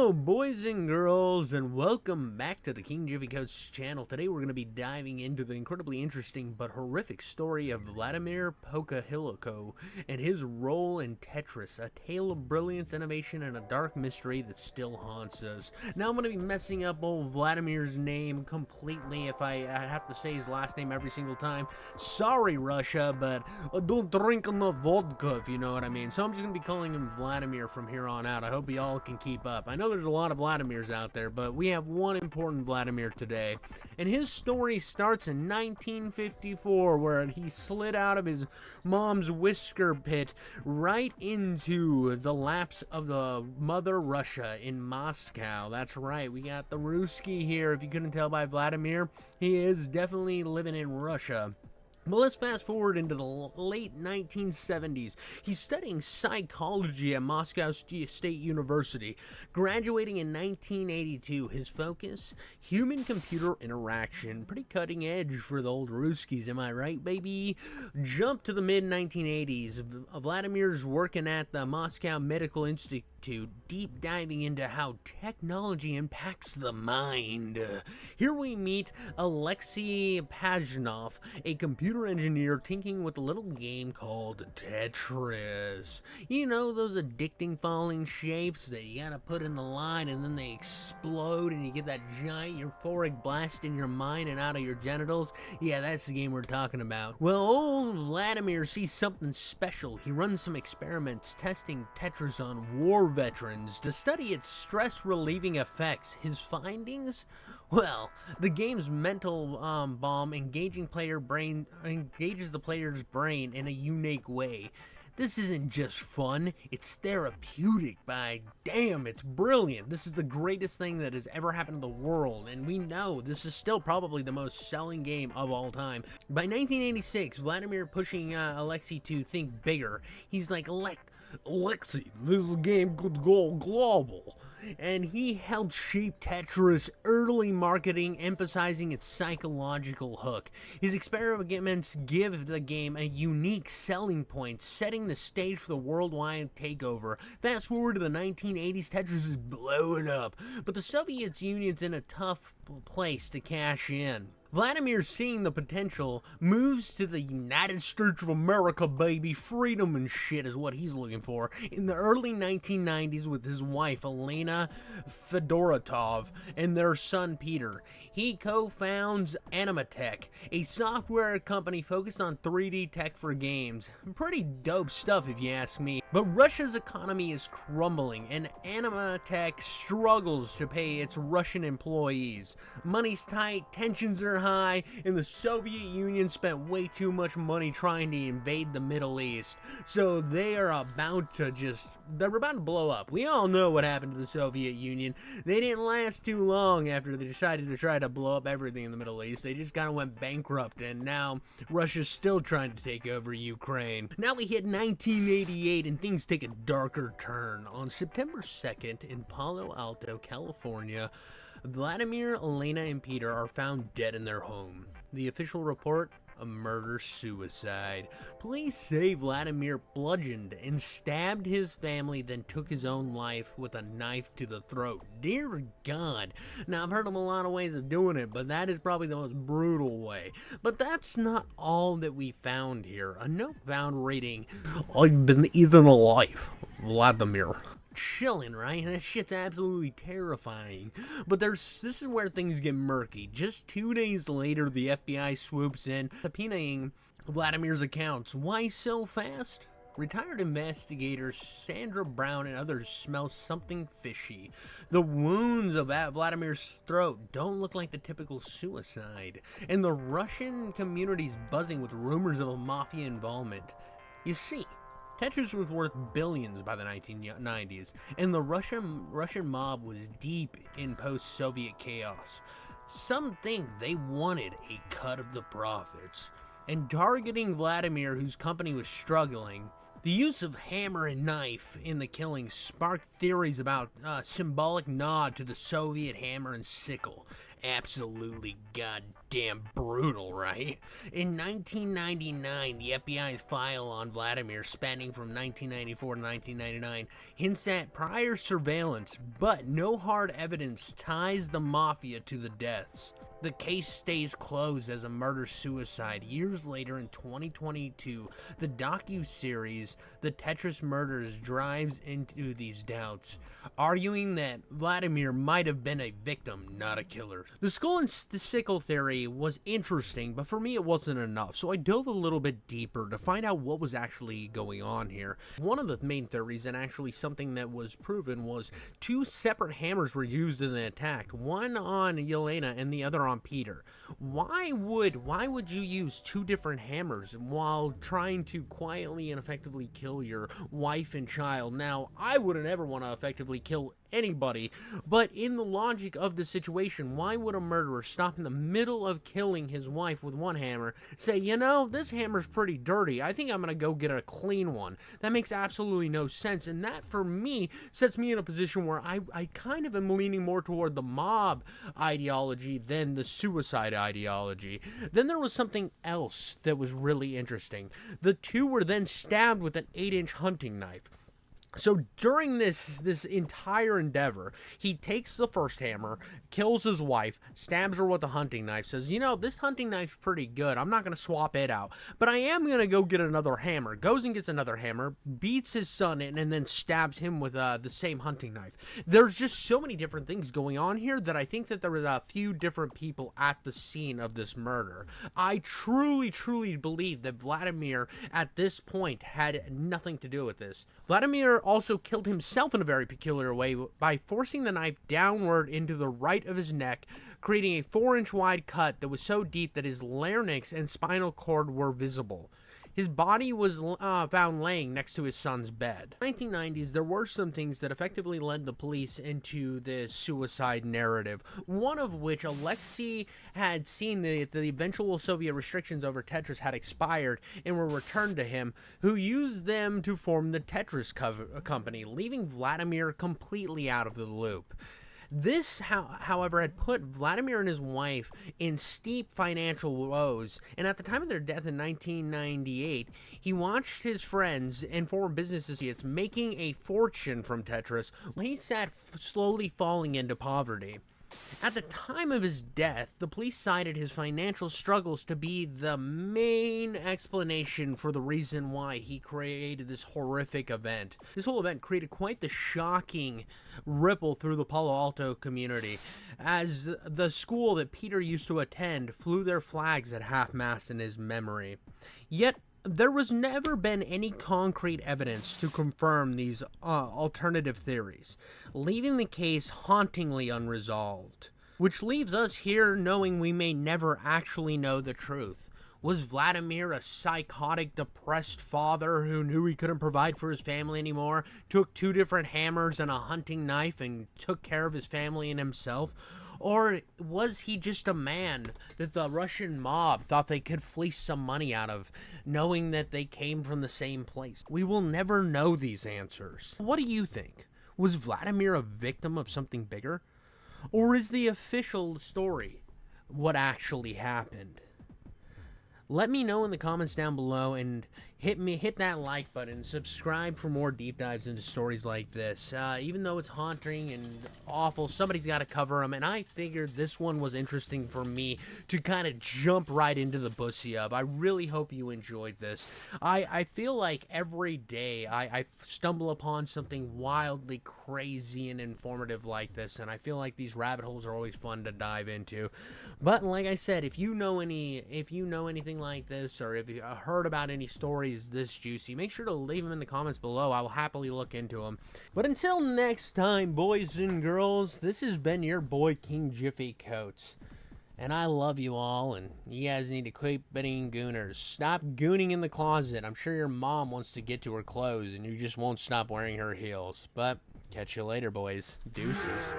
Hello boys and girls, and welcome back to the King Jiffy Coach channel. Today we're going to be diving into the incredibly interesting but horrific story of Vladimir Pokhilko and his role in Tetris, a tale of brilliance, innovation, and a dark mystery that still haunts us. Now I'm going to be messing up old Vladimir's name completely if I have to say his last name every single time. Sorry Russia, but I don't drink enough vodka, if you know what I mean. So I'm just going to be calling him Vladimir from here on out. I hope y'all can keep up. I know there's a lot of Vladimirs out there, but we have one important Vladimir today. And his story starts in 1954, where he slid out of his mom's whisker pit right into the laps of the mother Russia in Moscow. That's right, we got the Ruski here. If you couldn't tell by Vladimir, he is definitely living in Russia. But let's fast forward into the late 1970s. He's studying psychology at Moscow State University. Graduating in 1982, his focus, human-computer interaction. Pretty cutting edge for the old Ruskies, am I right, baby? Jump to the mid-1980s. Vladimir's working at the Moscow Medical Institute, deep diving into how technology impacts the mind. Here we meet Alexei Pajnov, a computer engineer tinkering with a little game called Tetris. You know, those addicting falling shapes that you gotta put in the line and then they explode and you get that giant euphoric blast in your mind and out of your genitals? Yeah, that's the game we're talking about. Well, old Vladimir sees something special. He runs some experiments testing Tetris on war veterans to study its stress-relieving effects. His findings? Well, the game's mental bomb engages the player's brain in a unique way. This isn't just fun, it's therapeutic. By damn, it's brilliant. This is the greatest thing that has ever happened to the world, and we know this is still probably the most selling game of all time. By 1986, Vladimir pushing Alexei to think bigger. He's like, Alexei, this game could go global. And he helped shape Tetris' early marketing, emphasizing its psychological hook. His experiments give the game a unique selling point, setting the stage for the worldwide takeover. Fast forward to the 1980s, Tetris is blowing up, but the Soviet Union's in a tough place to cash in. Vladimir, seeing the potential, moves to the United States of America, baby. Freedom and shit is what he's looking for. In the early 1990s with his wife, Elena Fedoratov, and their son, Peter, he co-founds Animatech, a software company focused on 3D tech for games. Pretty dope stuff if you ask me. But Russia's economy is crumbling, and Animatech struggles to pay its Russian employees. Money's tight, tensions are high, and the Soviet Union spent way too much money trying to invade the Middle East. So they are about to they're about to blow up. We all know what happened to the Soviet Union. They didn't last too long after they decided to try to blow up everything in the Middle East. They just kind of went bankrupt, and now Russia's still trying to take over Ukraine. Now we hit 1988, and things take a darker turn. On September 2nd in Palo Alto, California, Vladimir, Elena, and Peter are found dead in their home. The official report? A murder-suicide. Police say Vladimir bludgeoned and stabbed his family, then took his own life with a knife to the throat. Dear God. Now, I've heard of a lot of ways of doing it, but that is probably the most brutal way. But that's not all that we found here. A note found reading, "I've been eaten alive, Vladimir." Chilling, right? That shit's absolutely terrifying. But this is where things get murky. Just 2 days later, the FBI swoops in, subpoenaing Vladimir's accounts. Why so fast? Retired investigators Sandra Brown and others smell something fishy. The wounds of Vladimir's throat don't look like the typical suicide. And the Russian community's buzzing with rumors of a Mafia involvement. You see, Tetris was worth billions by the 1990s, and the Russian mob was deep in post-Soviet chaos. Some think they wanted a cut of the profits, and targeting Vladimir, whose company was struggling, The use of hammer and knife in the killing sparked theories about a symbolic nod to the Soviet hammer and sickle. Absolutely goddamn brutal, right? In 1999, the FBI's file on Vladimir, spanning from 1994 to 1999, hints at prior surveillance, but no hard evidence ties the Mafia to the deaths. The case stays closed as a murder-suicide. Years later, in 2022, the docu-series The Tetris Murders drives into these doubts, arguing that Vladimir might have been a victim, not a killer. The skull and the sickle theory was interesting, but for me it wasn't enough, so I dove a little bit deeper to find out what was actually going on here. One of the main theories, and actually something that was proven, was two separate hammers were used in the attack, one on Yelena and the other on Peter. Why would you use two different hammers while trying to quietly and effectively kill your wife and child? Now, I wouldn't ever want to effectively kill anybody, but in the logic of the situation, why would a murderer stop in the middle of killing his wife with one hammer, say, you know, this hammer's pretty dirty, I think I'm gonna go get a clean one? That makes absolutely no sense, and that for me sets me in a position where I kind of am leaning more toward the mob ideology than the suicide ideology. Then there was something else that was really interesting. The two were then stabbed with an 8-inch hunting knife. So during this entire endeavor, he takes the first hammer, kills his wife, stabs her with a hunting knife, says, you know, this hunting knife's pretty good, I'm not going to swap it out, but I am going to go get another hammer. Goes and gets another hammer, beats his son in, and then stabs him with the same hunting knife. There's just so many different things going on here that I think that there was a few different people at the scene of this murder. I truly believe that Vladimir at this point had nothing to do with this. Vladimir also killed himself in a very peculiar way by forcing the knife downward into the right of his neck, creating a 4-inch wide cut that was so deep that his larynx and spinal cord were visible. His body was found laying next to his son's bed. In the 1990s, there were some things that effectively led the police into this suicide narrative, one of which Alexei had seen that the eventual Soviet restrictions over Tetris had expired and were returned to him, who used them to form the Tetris company, leaving Vladimir completely out of the loop. This, however, had put Vladimir and his wife in steep financial woes, and at the time of their death in 1998, he watched his friends and former business associates making a fortune from Tetris while he sat slowly falling into poverty. At the time of his death, the police cited his financial struggles to be the main explanation for the reason why he created this horrific event. This whole event created quite the shocking ripple through the Palo Alto community, as the school that Peter used to attend flew their flags at half-mast in his memory. Yet, there was never been any concrete evidence to confirm these alternative theories, leaving the case hauntingly unresolved. Which leaves us here knowing we may never actually know the truth. Was Vladimir a psychotic, depressed father who knew he couldn't provide for his family anymore, took two different hammers and a hunting knife and took care of his family and himself? Or was he just a man that the Russian mob thought they could fleece some money out of, knowing that they came from the same place? We will never know these answers. What do you think? Was Vladimir a victim of something bigger? Or is the official story what actually happened? Let me know in the comments down below, and hit that like button, subscribe for more deep dives into stories like this. Even though it's haunting and awful, somebody's got to cover them, and I figured this one was interesting for me to kind of jump right into the bussy of. I really hope you enjoyed this. I feel like every day I stumble upon something wildly crazy and informative like this, and I feel like these rabbit holes are always fun to dive into. But like I said, if you know anything like this, or if you heard about any stories this juicy, make sure to leave them in the comments below. I will happily look into them. But until next time, boys and girls, this has been your boy King Jiffy Coats, and I love you all, and you guys need to quit being gooners. Stop gooning in the closet. I'm sure your mom wants to get to her clothes and you just won't stop wearing her heels. But catch you later, boys. Deuces.